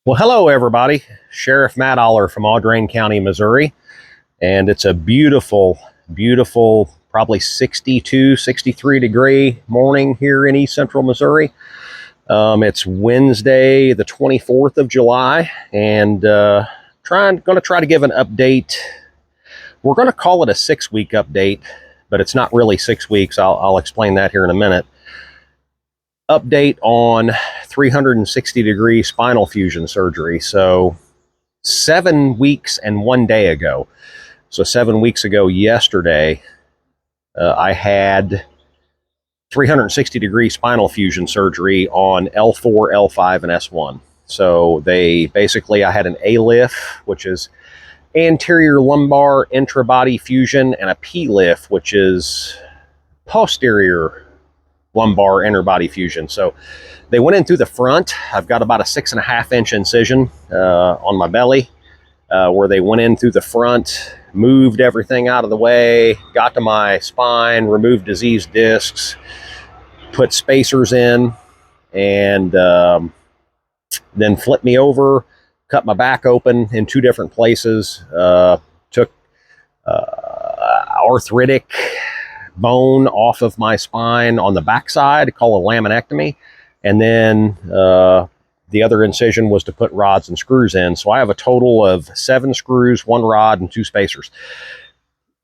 Well, hello, everybody. Sheriff Matt Aller from Audrain County, Missouri. And it's a beautiful, beautiful, probably 62, 63 degree morning here in East Central Missouri. It's Wednesday, the 24th of July, and going to try to give an update. We're going to call it a 6-week update, but it's not really 6 weeks. I'll explain that here in a minute. Update on 360-degree spinal fusion surgery. So 7 weeks and 1 day ago. So 7 weeks ago yesterday, I had 360-degree spinal fusion surgery on L4, L5, and S1. So I had an ALIF, which is anterior lumbar intrabody fusion, and a PLIF, which is posterior lumbar interbody fusion. So they went in through the front. I've got about a 6.5-inch incision on my belly where they went in through the front, moved everything out of the way, got to my spine, removed diseased discs, put spacers in, and then flipped me over, cut my back open in 2 different places, took arthritic bone off of my spine on the backside, called a laminectomy, and then the other incision was to put rods and screws in. So I have a total of 7 screws, 1 rod, and 2 spacers.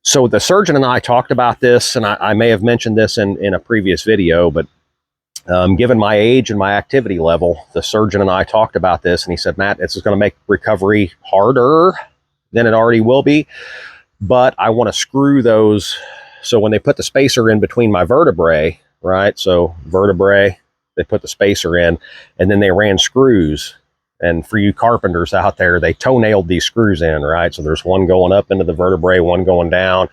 So the surgeon and I talked about this, and I may have mentioned this in a previous video, but given my age and my activity level, the surgeon and I talked about this, and he said, Matt, this is going to make recovery harder than it already will be, but I want to screw those. So when they put the spacer in between my vertebrae, right? So vertebrae, they put the spacer in, and then they ran screws. And for you carpenters out there, they toe-nailed these screws in, right? So there's one going up into the vertebrae, one going down,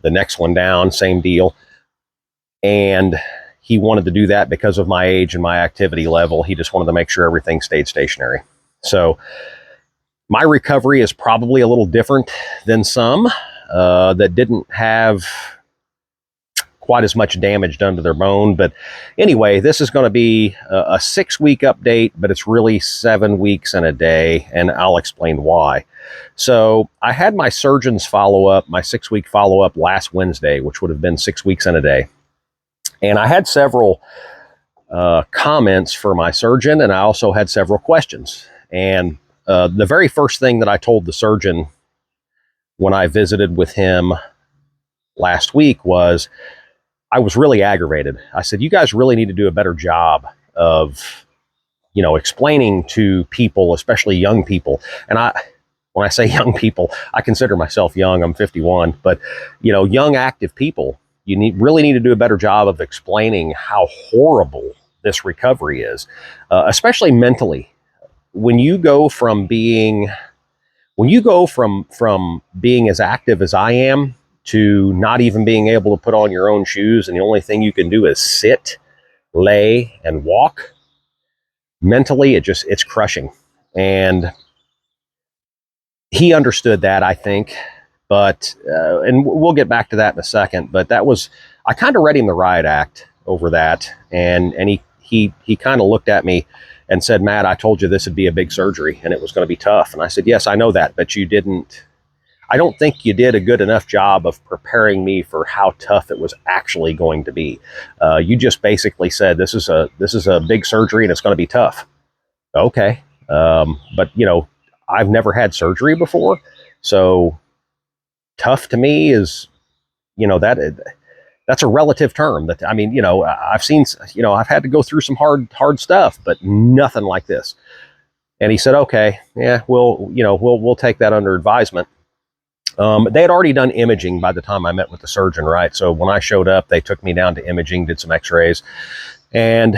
the next one down, same deal. And he wanted to do that because of my age and my activity level. He just wanted to make sure everything stayed stationary. So my recovery is probably a little different than some that didn't have quite as much damage done to their bone. But anyway, this is going to be a 6-week update, but it's really 7 weeks and a day, and I'll explain why. So I had my surgeon's follow-up, my 6-week follow-up last Wednesday, which would have been 6 weeks and a day. And I had several comments for my surgeon, and I also had several questions. And the very first thing that I told the surgeon when I visited with him last week was, I was really aggravated. I said, you guys really need to do a better job of, explaining to people, especially young people. And when I say young people, I consider myself young. I'm 51, but young active people, you really need to do a better job of explaining how horrible this recovery is, especially mentally. When you go from being as active as I am to not even being able to put on your own shoes, and the only thing you can do is sit, lay, and walk, mentally, it's crushing. And he understood that, I think, but, and we'll get back to that in a second, but I kind of read him the riot act over that, and he kind of looked at me and said, Matt, I told you this would be a big surgery and it was going to be tough. And I said, yes, I know that, but I don't think you did a good enough job of preparing me for how tough it was actually going to be. You just basically said, this is a big surgery and it's going to be tough. Okay. But I've never had surgery before. So tough to me is, that's a relative term. I've seen, I've had to go through some hard stuff, but nothing like this. And he said, okay, yeah, we'll take that under advisement. They had already done imaging by the time I met with the surgeon, right? So when I showed up, they took me down to imaging, did some x-rays, and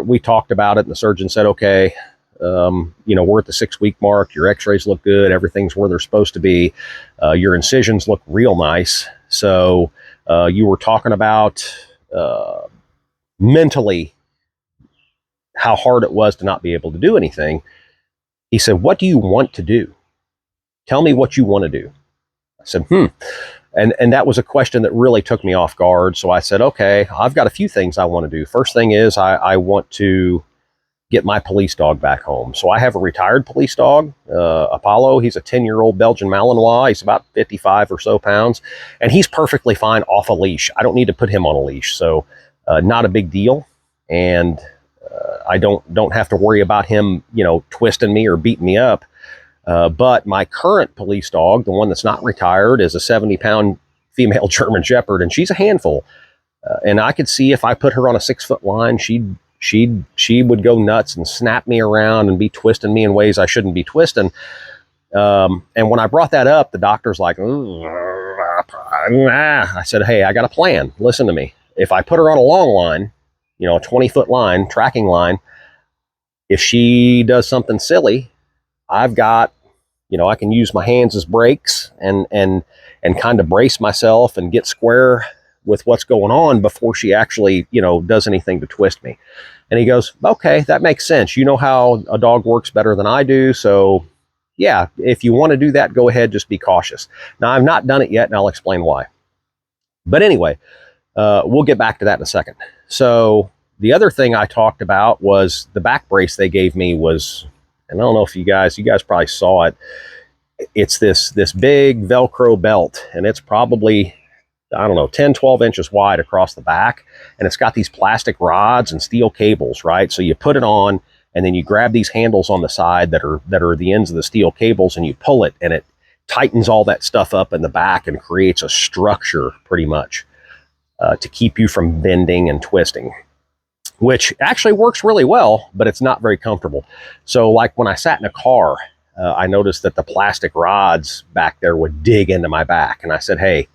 we talked about it, and the surgeon said, okay, we're at the 6-week mark, your x-rays look good, everything's where they're supposed to be, your incisions look real nice. So you were talking about mentally how hard it was to not be able to do anything. He said, what do you want to do? Tell me what you want to do. I said, And that was a question that really took me off guard. So I said, okay, I've got a few things I want to do. First thing is I want to get my police dog back home. So I have a retired police dog, Apollo. He's a 10-year-old Belgian Malinois. He's about 55 or so pounds, and he's perfectly fine off a leash. I don't need to put him on a leash, so not a big deal. And I don't have to worry about him, twisting me or beating me up. But my current police dog, the one that's not retired, is a 70-pound female German Shepherd, and she's a handful. And I could see if I put her on a 6-foot line, she would go nuts and snap me around and be twisting me in ways I shouldn't be twisting. And when I brought that up, the doctor's like, I said, hey, I got a plan. Listen to me. If I put her on a long line, a 20-foot line, tracking line, if she does something silly, I've got, I can use my hands as brakes and kind of brace myself and get square with what's going on before she actually, does anything to twist me. And he goes, okay, that makes sense. You know how a dog works better than I do. So yeah, if you want to do that, go ahead, just be cautious. Now, I've not done it yet, and I'll explain why. But anyway, we'll get back to that in a second. So the other thing I talked about was the back brace they gave me was, and I don't know if you guys probably saw it. It's this big Velcro belt, and it's probably, 10, 12 inches wide across the back. And it's got these plastic rods and steel cables, right? So you put it on, and then you grab these handles on the side that are the ends of the steel cables, and you pull it, and it tightens all that stuff up in the back and creates a structure pretty much to keep you from bending and twisting, which actually works really well, but it's not very comfortable. So like when I sat in a car, I noticed that the plastic rods back there would dig into my back. And I said, hey,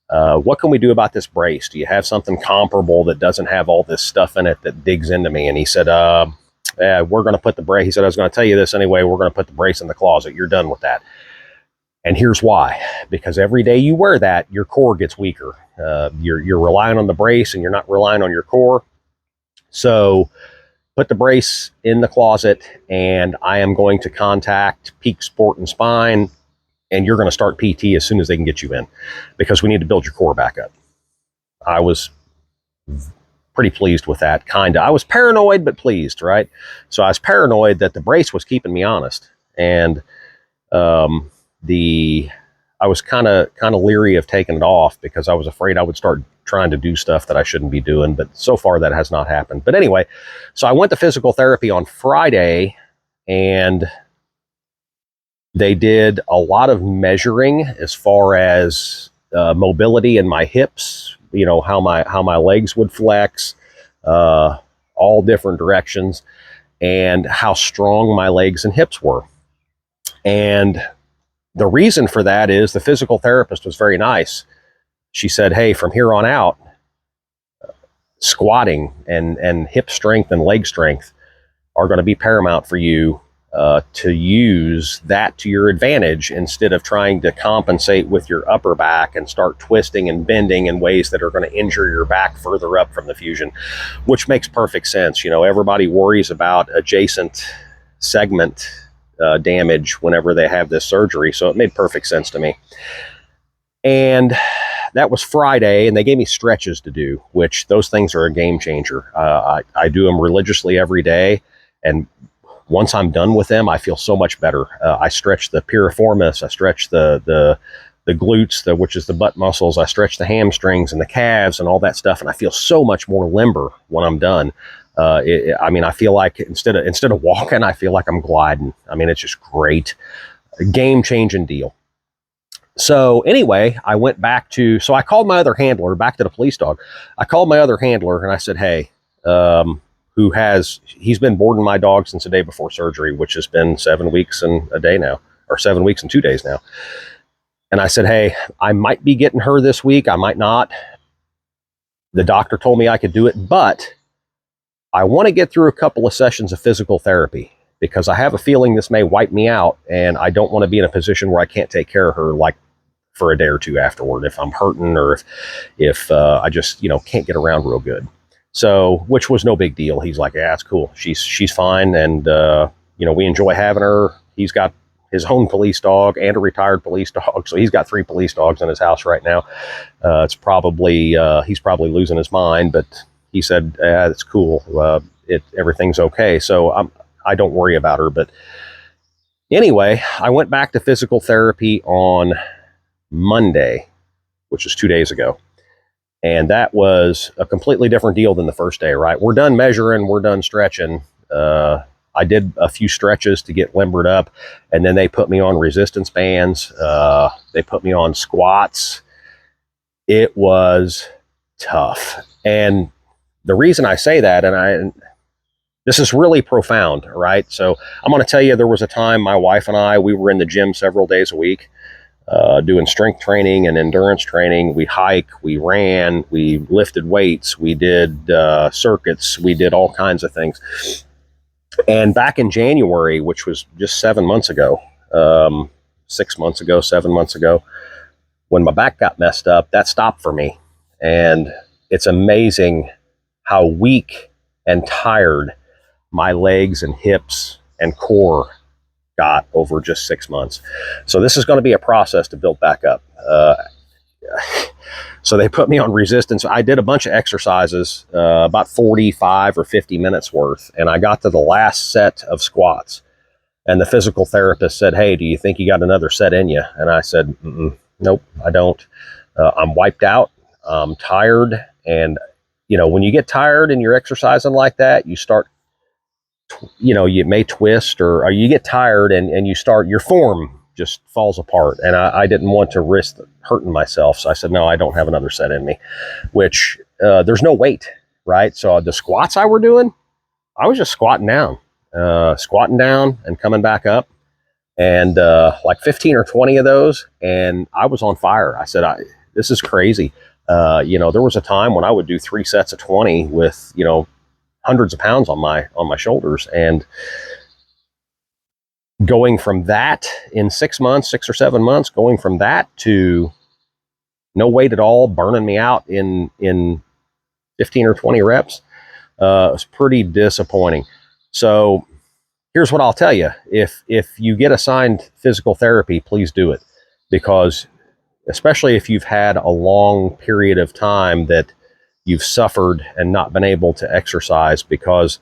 what can we do about this brace? Do you have something comparable that doesn't have all this stuff in it that digs into me? And he said, we're going to put the brace. He said, I was going to tell you this anyway. We're going to put the brace in the closet. You're done with that. And here's why. Because every day you wear that, your core gets weaker. You're relying on the brace and you're not relying on your core. So put the brace in the closet, and I am going to contact Peak Sport and Spine, and you're going to start PT as soon as they can get you in, because we need to build your core back up. I was pretty pleased with that, kind of. I was paranoid, but pleased, right? So I was paranoid that the brace was keeping me honest, and I was kind of leery of taking it off because I was afraid I would start trying to do stuff that I shouldn't be doing. But so far that has not happened. But anyway, so I went to physical therapy on Friday, and they did a lot of measuring as far as mobility in my hips, how my legs would flex, all different directions, and how strong my legs and hips were. And the reason for that is the physical therapist was very nice. She said, hey, from here on out, squatting and hip strength and leg strength are going to be paramount for you to use that to your advantage instead of trying to compensate with your upper back and start twisting and bending in ways that are going to injure your back further up from the fusion, which makes perfect sense. Everybody worries about adjacent segment damage whenever they have this surgery. So it made perfect sense to me. And that was Friday, and they gave me stretches to do, which those things are a game changer. I do them religiously every day, and once I'm done with them, I feel so much better. I stretch the piriformis, I stretch the glutes, which is the butt muscles, I stretch the hamstrings and the calves and all that stuff, and I feel so much more limber when I'm done. I feel like instead of walking, I feel like I'm gliding. It's just great. Game-changing deal. So anyway, I went back so I called my other handler, back to the police dog. I called my other handler and I said, hey, he's been boarding my dog since the day before surgery, which has been 7 weeks and a day now, or 7 weeks and 2 days now. And I said, hey, I might be getting her this week. I might not. The doctor told me I could do it, but I want to get through a couple of sessions of physical therapy because I have a feeling this may wipe me out, and I don't want to be in a position where I can't take care of her like for a day or two afterward if I'm hurting or if I just, can't get around real good. So, which was no big deal. He's like, yeah, it's cool. She's fine. And, we enjoy having her. He's got his own police dog and a retired police dog. So he's got 3 police dogs in his house right now. It's probably, he's probably losing his mind, but he said, it's cool. everything's okay. So I don't worry about her. But anyway, I went back to physical therapy on Monday, which is 2 days ago. And that was a completely different deal than the first day, right? We're done measuring, we're done stretching. I did a few stretches to get limbered up, and then they put me on resistance bands. They put me on squats. It was tough. And the reason I say that, this is really profound, right? So I'm going to tell you, there was a time my wife and I, we were in the gym several days a week, doing strength training and endurance training. We hike, we ran, we lifted weights, we did circuits, we did all kinds of things. And back in January, which was just 7 months ago, 6 months ago, 7 months ago, when my back got messed up, that stopped for me. And it's amazing how weak and tired my legs and hips and core got over just 6 months. So this is going to be a process to build back up. So they put me on resistance. I did a bunch of exercises, about 45 or 50 minutes worth, and I got to the last set of squats. And the physical therapist said, "Hey, do you think you got another set in you?" And I said, "Nope, I don't. I'm wiped out. I'm tired." And, when you get tired and you're exercising like that, you start, you may twist or you get tired and you start, your form just falls apart. And I didn't want to risk hurting myself. So I said, no, I don't have another set in me, which there's no weight, right? So the squats I were doing, I was just squatting down and coming back up. And like 15 or 20 of those, and I was on fire. I said, this is crazy. There was a time when I would do 3 sets of 20 with, hundreds of pounds on my shoulders. And going from that in 6 months, 6 or 7 months, going from that to no weight at all, burning me out in 15 or 20 reps, was pretty disappointing. So here's what I'll tell you. If you get assigned physical therapy, please do it, because especially if you've had a long period of time that you've suffered and not been able to exercise, because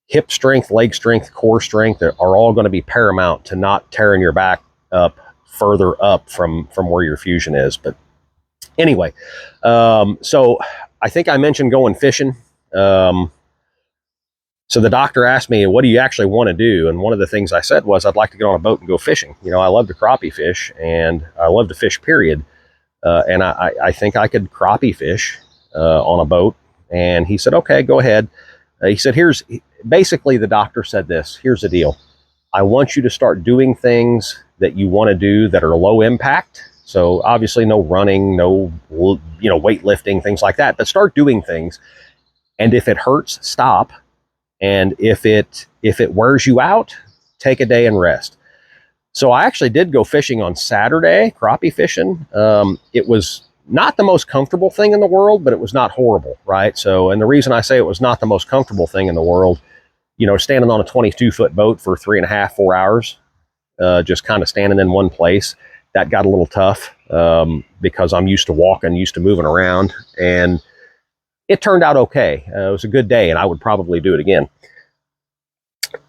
hip strength, leg strength, core strength are all going to be paramount to not tearing your back up further up from where your fusion is. But anyway, so I think I mentioned going fishing. So the doctor asked me, what do you actually want to do? And one of the things I said was, I'd like to get on a boat and go fishing. I love to crappie fish, and I love to fish, period. And I think I could crappie fish on a boat. And he said, okay, go ahead. He said, basically the doctor said this, here's the deal. I want you to start doing things that you want to do that are low impact. So obviously no running, no, weightlifting, things like that, but start doing things. And if it hurts, stop. And if it wears you out, take a day and rest. So I actually did go fishing on Saturday, crappie fishing. It was not the most comfortable thing in the world, but it was not horrible, right? So, and the reason I say it was not the most comfortable thing in the world, standing on a 22-foot boat for 3.5, 4 hours, just kind of standing in one place, that got a little tough because I'm used to walking, used to moving around, and it turned out okay. It was a good day, and I would probably do it again.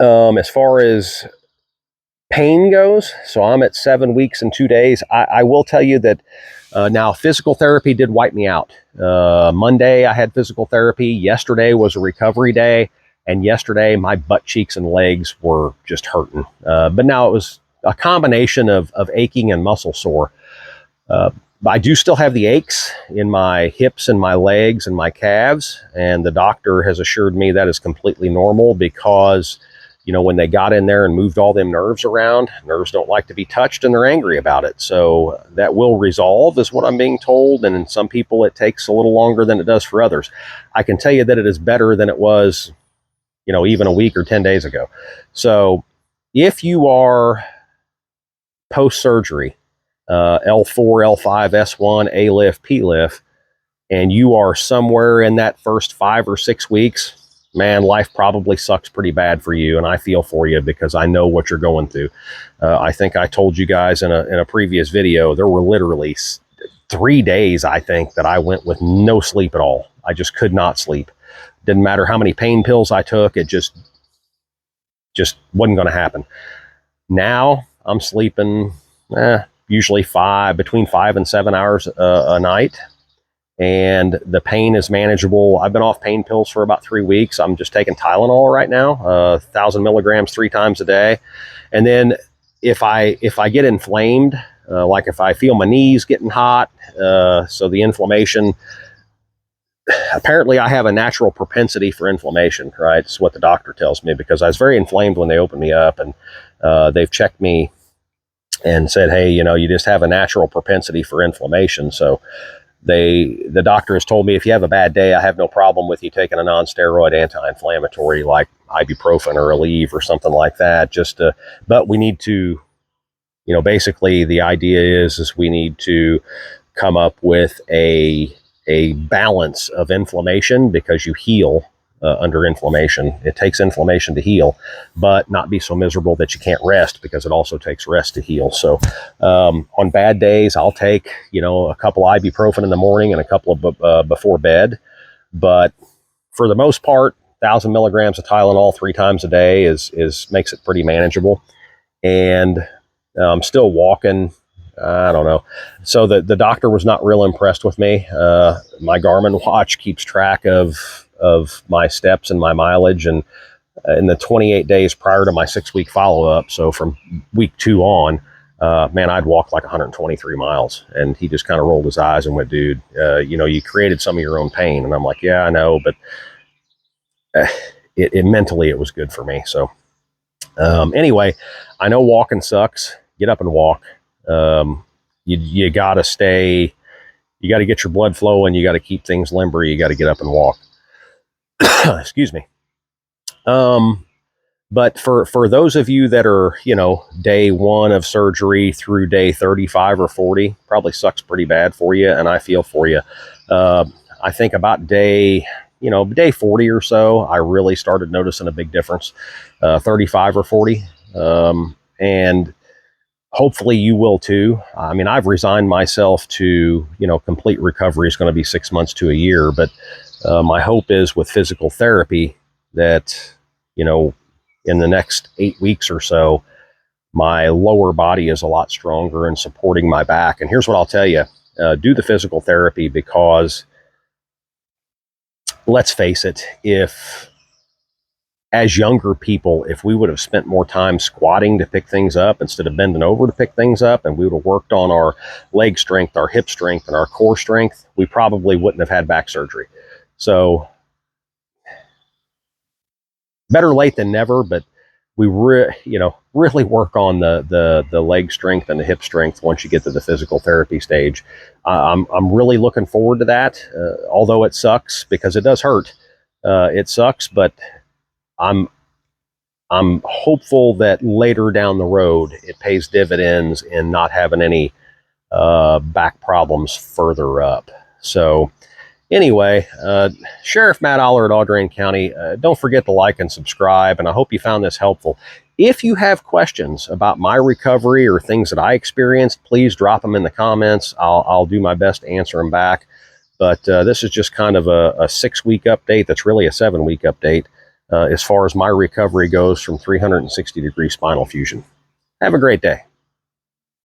As far as pain goes, so I'm at 7 weeks and 2 days. I will tell you that now physical therapy did wipe me out. Monday I had physical therapy. Yesterday was a recovery day, and yesterday my butt cheeks and legs were just hurting. But now it was a combination of aching and muscle sore. I do still have the aches in my hips and my legs and my calves, and the doctor has assured me that is completely normal, because when they got in there and moved all them nerves around, nerves don't like to be touched and they're angry about it. So that will resolve, is what I'm being told. And in some people, it takes a little longer than it does for others. I can tell you that it is better than it was, even a week or 10 days ago. So if you are post-surgery, L4, L5, S1, ALIF, PLIF, and you are somewhere in that first 5 or 6 weeks, man, life probably sucks pretty bad for you. And I feel for you, because I know what you're going through. I think I told you guys in a previous video, there were literally 3 days, I think, that I went with no sleep at all. I just could not sleep. Didn't matter how many pain pills I took. It just wasn't going to happen. Now I'm sleeping usually between 5 and 7 hours a night. And the pain is manageable. I've been off pain pills for about 3 weeks. I'm just taking Tylenol right now, 1,000 milligrams 3 times a day. And then if I get inflamed, like if I feel my knees getting hot, so the inflammation, apparently I have a natural propensity for inflammation, right? It's what the doctor tells me, because I was very inflamed when they opened me up, and they've checked me and said, hey, you just have a natural propensity for inflammation. So the doctor has told me, if you have a bad day, I have no problem with you taking a non-steroid anti-inflammatory like ibuprofen or Aleve or something like that. But we need to, basically the idea is we need to come up with a balance of inflammation, because you heal under inflammation. It takes inflammation to heal, but not be so miserable that you can't rest, because it also takes rest to heal. So on bad days, I'll take, a couple ibuprofen in the morning and a couple of before bed. But for the most part, 1,000 milligrams of Tylenol 3 times a day makes it pretty manageable. And I'm still walking. I don't know. So the doctor was not real impressed with me. My Garmin watch keeps track of my steps and my mileage, and in the 28 days prior to my 6-week follow-up, so from week 2 on, man, I'd walk like 123 miles. And he just kind of rolled his eyes and went, dude, you created some of your own pain. And I'm like, yeah, I know, but mentally it was good for me. So anyway, I know walking sucks. Get up and walk. You gotta you gotta get your blood flowing. You gotta keep things limber. You gotta get up and walk. Excuse me. But for those of you that are, day 1 of surgery through day 35 or 40, probably sucks pretty bad for you. And I feel for you. I think about day 40 or so, I really started noticing a big difference, 35 or 40. And hopefully you will too. I mean, I've resigned myself to, complete recovery is going to be 6 months to a year. But my hope is with physical therapy that, in the next 8 weeks or so, my lower body is a lot stronger and supporting my back. And here's what I'll tell you, do the physical therapy, because let's face it, as younger people, if we would have spent more time squatting to pick things up instead of bending over to pick things up, and we would have worked on our leg strength, our hip strength, and our core strength, we probably wouldn't have had back surgery. So better late than never, but we really work on the leg strength and the hip strength once you get to the physical therapy stage. I'm really looking forward to that, although it sucks, because it does hurt. It sucks, but I'm hopeful that later down the road it pays dividends in not having any back problems further up. So anyway, Sheriff Matt Allard, Audrain County, don't forget to like and subscribe, and I hope you found this helpful. If you have questions about my recovery or things that I experienced, please drop them in the comments. I'll do my best to answer them back. But this is just kind of a 6-week update that's really a 7-week update as far as my recovery goes from 360-degree spinal fusion. Have a great day.